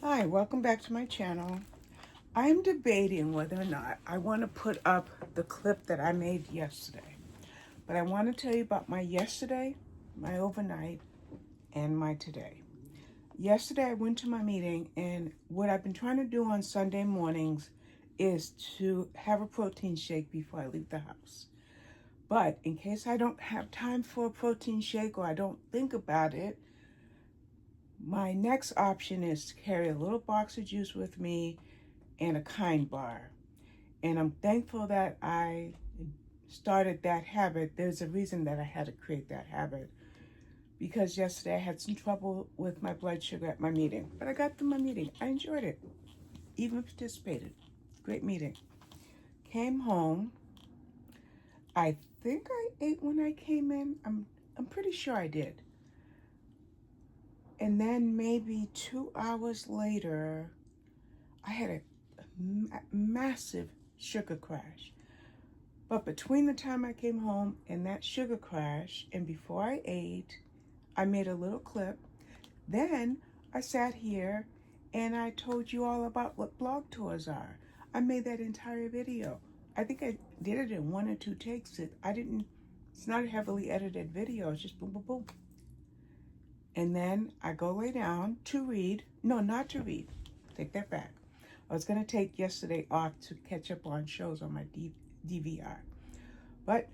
Hi, welcome back to my channel. I'm debating whether or not I want to put up the clip that I made yesterday. But I want to tell you about my yesterday, my overnight, and my today. Yesterday I went to my meeting, and what I've been trying to do on Sunday mornings is to have a protein shake before I leave the house. But in case I don't have time for a protein shake or I don't think about it, my next option is to carry a little box of juice with me and a Kind bar. And I'm thankful that I started that habit. There's a reason that I had to create that habit, because yesterday I had some trouble with my blood sugar at my meeting. But I got through my meeting. I enjoyed it, even participated. Great meeting. Came home. I think I ate when I came in. I'm pretty sure I did. And then maybe 2 hours later, I had a massive sugar crash. But between the time I came home and that sugar crash, and before I ate, I made a little clip. Then I sat here and I told you all about what blog tours are. I made that entire video. I think I did it in 1 or 2 takes. It's not a heavily edited video. It's just boom, boom, boom. And then I go lay down to read. No, not to read. Take that back. I was going to take yesterday off to catch up on shows on my DVR. But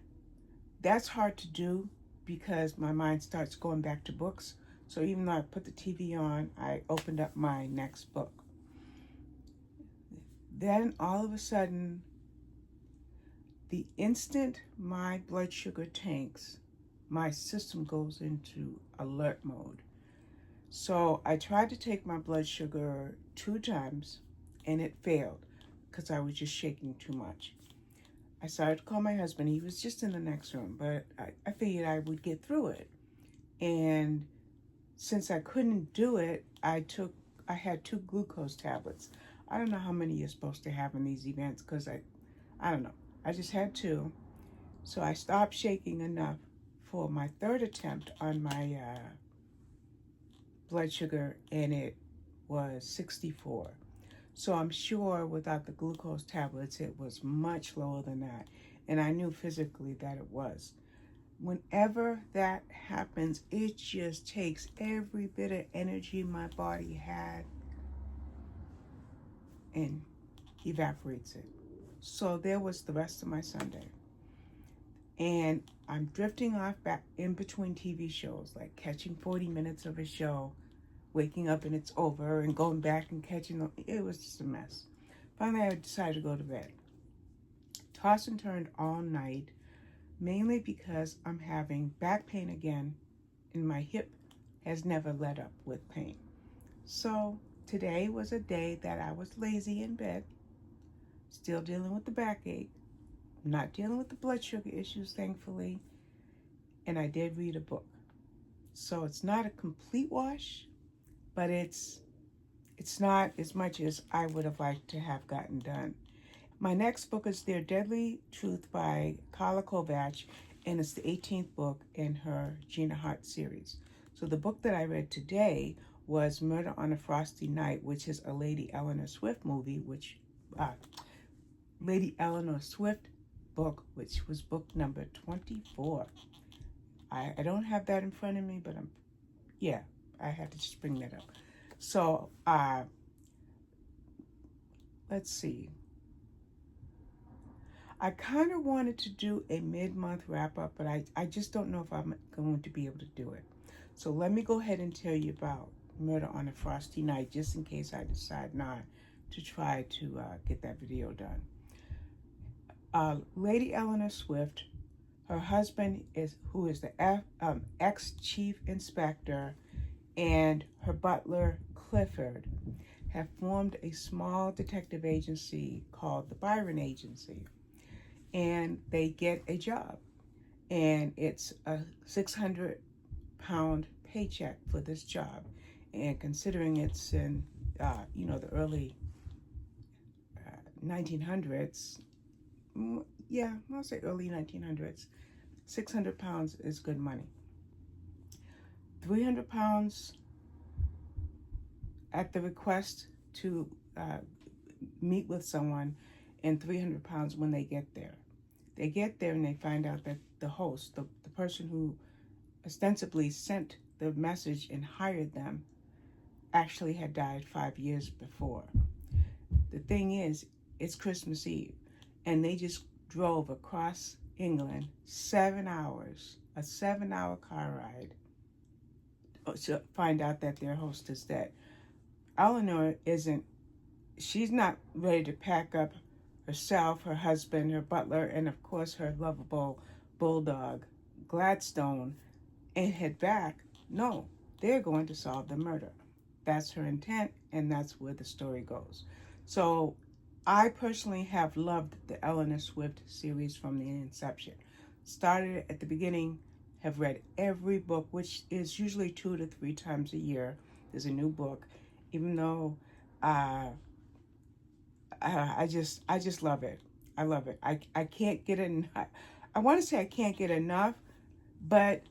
that's hard to do because my mind starts going back to books. So even though I put the TV on, I opened up my next book. Then all of a sudden, the instant my blood sugar tanks, my system goes into alert mode. So I tried to take my blood sugar 2 times and it failed because I was just shaking too much. I started to call my husband. He was just in the next room, but I figured I would get through it. And since I couldn't do it, I had 2 glucose tablets. I don't know how many you're supposed to have in these events because I don't know. I just had 2. So I stopped shaking enough for my 3rd attempt on my blood sugar, and it was 64. So I'm sure without the glucose tablets, it was much lower than that. And I knew physically that it was. Whenever that happens, it just takes every bit of energy my body had and evaporates it. So there was the rest of my Sunday. And I'm drifting off back in between TV shows, like catching 40 minutes of a show, waking up and it's over, and going back and catching them. It was just a mess. Finally, I decided to go to bed. Tossed and turned all night, mainly because I'm having back pain again, and my hip has never let up with pain. So today was a day that I was lazy in bed, still dealing with the backache, not dealing with the blood sugar issues, thankfully, and I did read a book. So it's not a complete wash, but it's not as much as I would have liked to have gotten done. My next book is Their Deadly Truth by Koda, and it's the 18th book in her Gina Hart series. So the book that I read today was Murder on a Frosty Night, which is a Lady Eleanor Swift movie, Lady Eleanor Swift book, which was book number 24. I don't have that in front of me, but I had to just bring that up. So, let's see. I kind of wanted to do a mid-month wrap-up, but I just don't know if I'm going to be able to do it. So let me go ahead and tell you about Murder on a Frosty Night, just in case I decide not to try to get that video done. Lady Eleanor Swift, her husband who is the ex-chief inspector, and her butler Clifford have formed a small detective agency called the Byron Agency, and they get a job, and it's a 600-pound paycheck for this job. And considering it's in the early 1900s, I'll say early 1900s, 600 pounds is good money. 300 pounds at the request to meet with someone, and 300 pounds when they get there. They get there and they find out that the host, the person who ostensibly sent the message and hired them, actually had died 5 years before. The thing is, it's Christmas Eve, and they just drove across England 7 hours, a 7-hour car ride, to find out that their host is dead. Eleanor she's not ready to pack up herself, her husband, her butler, and of course her lovable bulldog, Gladstone, and head back. No, they're going to solve the murder. That's her intent, and that's where the story goes. So I personally have loved the Eleanor Swift series from the inception. Started at the beginning, have read every book, which is usually 2 to 3 times a year. There's a new book, even though I just love it. I love it. I can't get enough. I want to say I can't get enough, but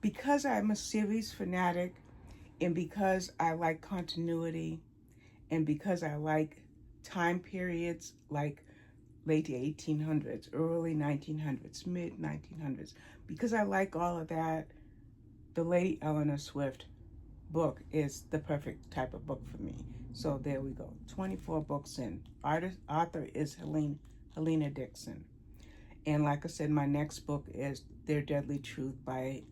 because I'm a series fanatic, and because I like continuity, and because I like time periods like late 1800s, early 1900s, mid 1900s, because I like all of that, the Lady Eleanor Swift book is the perfect type of book for me. So there we go. 24 books in. Author is Helena Dixon. And like I said, my next book is Their Deadly Truth by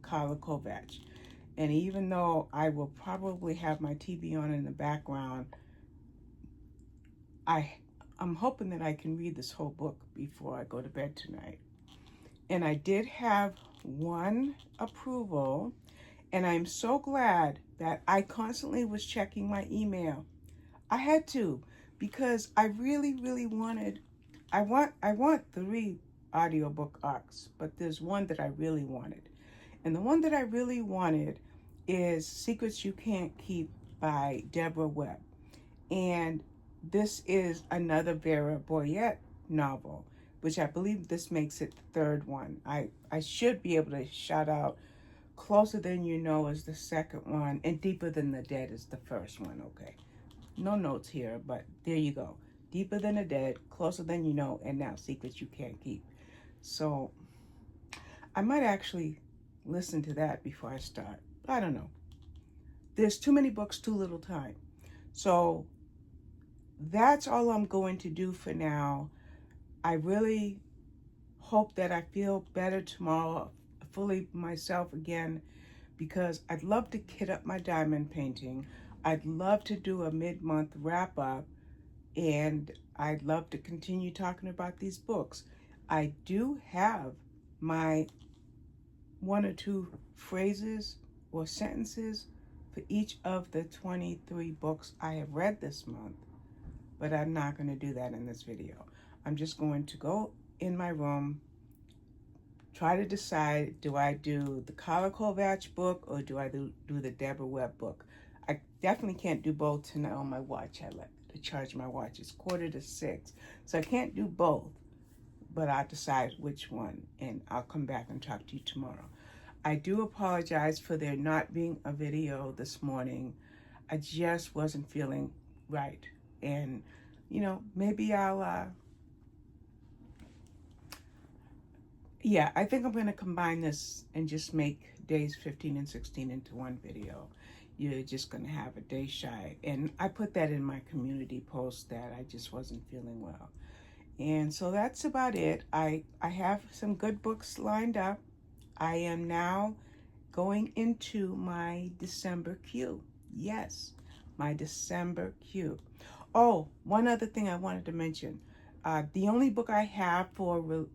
Karla Kovacs. And even though I will probably have my TV on in the background, I'm hoping that I can read this whole book before I go to bed tonight. And I did have one approval, and I'm so glad that I constantly was checking my email. I had to, because I really, really wanted, I want 3 audiobook arcs, but there's one that I really wanted. And the one that I really wanted is Secrets You Can't Keep by Deborah Webb. And this is another Vera Boyette novel, which I believe this makes it the 3rd one. I should be able to shout out Closer Than You Know is the 2nd one, and Deeper Than the Dead is the 1st one. Okay, no notes here, but there you go. Deeper Than the Dead, Closer Than You Know, and now Secrets You Can't Keep. So I might actually listen to that before I start. I don't know. There's too many books, too little time. So that's all I'm going to do for now. I really hope that I feel better tomorrow, fully myself again, because I'd love to kit up my diamond painting. I'd love to do a mid-month wrap-up, and I'd love to continue talking about these books. I do have my 1 or 2 phrases or sentences for each of the 23 books I have read this month, but I'm not going to do that in this video. I'm just going to go in my room, try to decide, do I do the Karla Kovacs book or do I do the Deborah Webb book? I definitely can't do both tonight on my watch. I like to charge my watch. It's 5:45, so I can't do both, but I'll decide which one, and I'll come back and talk to you tomorrow. I do apologize for there not being a video this morning. I just wasn't feeling right. And, maybe I'll, I think I'm going to combine this and just make days 15 and 16 into one video. You're just going to have a day shy. And I put that in my community post that I just wasn't feeling well. And so that's about it. I have some good books lined up. I am now going into my December queue. Yes, my December queue. Oh, one other thing I wanted to mention. The only book I have for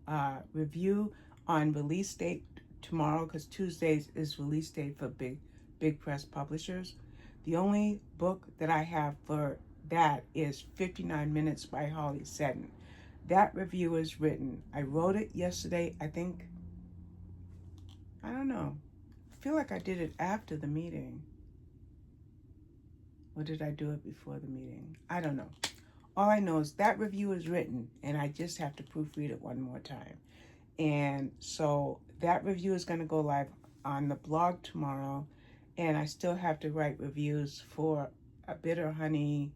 review on release date tomorrow, because Tuesdays is release date for big press publishers. The only book that I have for that is 59 Minutes by Holly Seddon. That review is written. I wrote it yesterday, I don't know. I feel like I did it after the meeting. Or did I do it before the meeting? I don't know. All I know is that review is written, and I just have to proofread it one more time. And so that review is going to go live on the blog tomorrow, and I still have to write reviews for A Bitter Honey,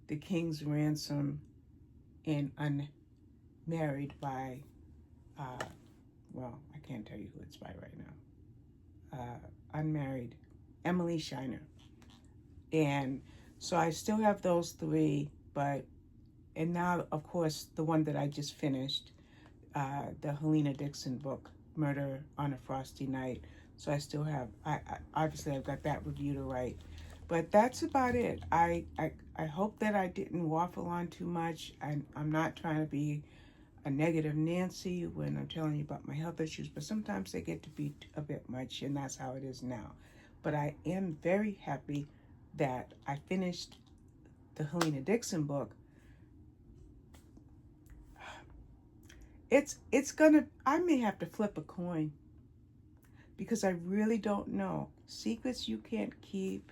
The King's Ransom, and Unmarried by, well, I can't tell you who it's by right now. Unmarried, Emily Shiner. And so I still have those three, and now, of course, the one that I just finished, the Helena Dixon book, Murder on a Frosty Night. So I still have, obviously I've got that review to write. But that's about it. I hope that I didn't waffle on too much. I'm not trying to be a negative Nancy when I'm telling you about my health issues, but sometimes they get to be a bit much, and that's how it is now. But I am very happy that I finished the Helena Dixon book. It's gonna, I may have to flip a coin because I really don't know. Secrets you can't keep.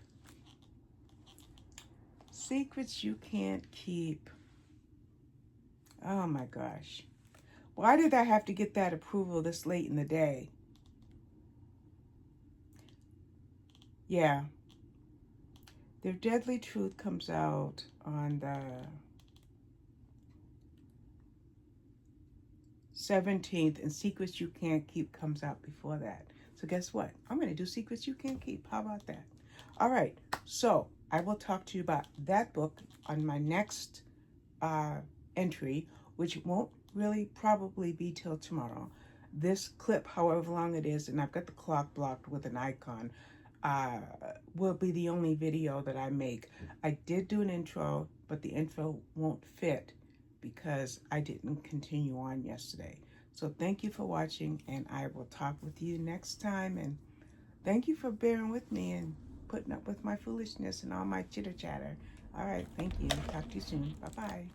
Secrets you can't keep. Oh my gosh. Why did I have to get that approval this late in the day? Yeah. Their Deadly Truth comes out on the 17th, and Secrets You Can't Keep comes out before that. So guess what? I'm going to do Secrets You Can't Keep. How about that? All right. So I will talk to you about that book on my next entry, which won't really probably be till tomorrow. This clip, however long it is, and I've got the clock blocked with an icon, will be the only video that I make. I did do an intro, but the intro won't fit because I didn't continue on yesterday. So thank you for watching, and I will talk with you next time. And thank you for bearing with me and putting up with my foolishness and all my chitter chatter. All right, thank you. Talk to you soon. Bye-bye.